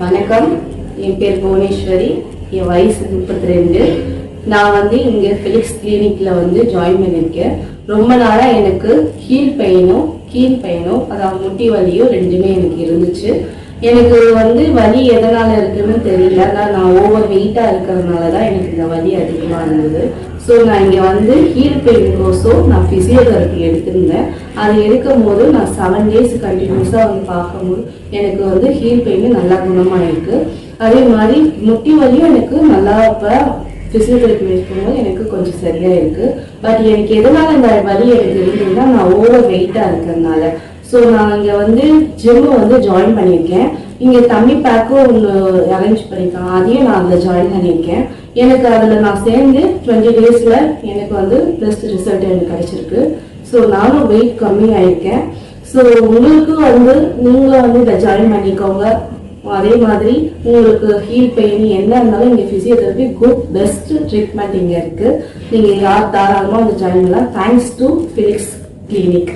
வணக்கம், என் பேர் புவனேஸ்வரி. என் வயசு 32. நான் இங்கே ஃபிலிக்ஸ் கிளினிக்கில் ஜாயின் பண்ணியிருக்கேன். ரொம்ப நாளாக எனக்கு கீழ் பெயினும் அதாவது முட்டி வலியும் ரெண்டுமே எனக்கு இருந்துச்சு. எனக்கு வலி எதனால் இருக்குன்னு தெரியல. நான் ஓவர் வெயிட்டாக இருக்கிறதுனால தான் எனக்கு இந்த வலி அதிகமாக இருந்தது. ஸோ நான் இங்கே ஹீல் பெயினுக்கோசம் நான் ஃபிசியோதெரப்பி எடுத்திருந்தேன். அது எடுக்கும் போது நான் 7 days கண்டினியூஸாக பார்க்கும்போது எனக்கு ஹீல் பெயின் நல்லா குணமாயிருக்கு. அதே மாதிரி முட்டி வலியும் எனக்கு நல்லா இப்போ ஃபிசியோதெரப்பி யூஸ் பண்ணும்போது எனக்கு கொஞ்சம் சரியாக இருக்குது. பட் எனக்கு எதனால் இந்த வலி எனக்கு இருந்ததுன்னா நான் ஓவர் வெயிட்டாக இருக்கிறதுனால. ஸோ நான் இங்கே ஜிம்மு ஜாயின் பண்ணியிருக்கேன். இங்கே தண்ணி பேக்கும் ஒன்று அரேஞ்ச் பண்ணியிருக்காங்க, அதையும் நான் அதில் ஜாயின் பண்ணியிருக்கேன். எனக்கு அதில் நான் சேர்ந்து 20 daysல எனக்கு பெஸ்ட் ரிசல்ட் எனக்கு கிடைச்சிருக்கு. ஸோ நானும் வெயிட் கம்மி ஆயிருக்கேன். ஸோ உங்களுக்கு நீங்கள் இதை ஜாயின் பண்ணிக்கோங்க. அதே மாதிரி உங்களுக்கு ஹீல் பெயின் என்ன இருந்தாலும் இங்கே ஃபிசியோதெரப்பி பெஸ்ட் ட்ரீட்மெண்ட் இங்கே இருக்குது. நீங்கள் யார் தாராளமாக ஜாயின் பண்ணலாம். Thanks to Felix clinic.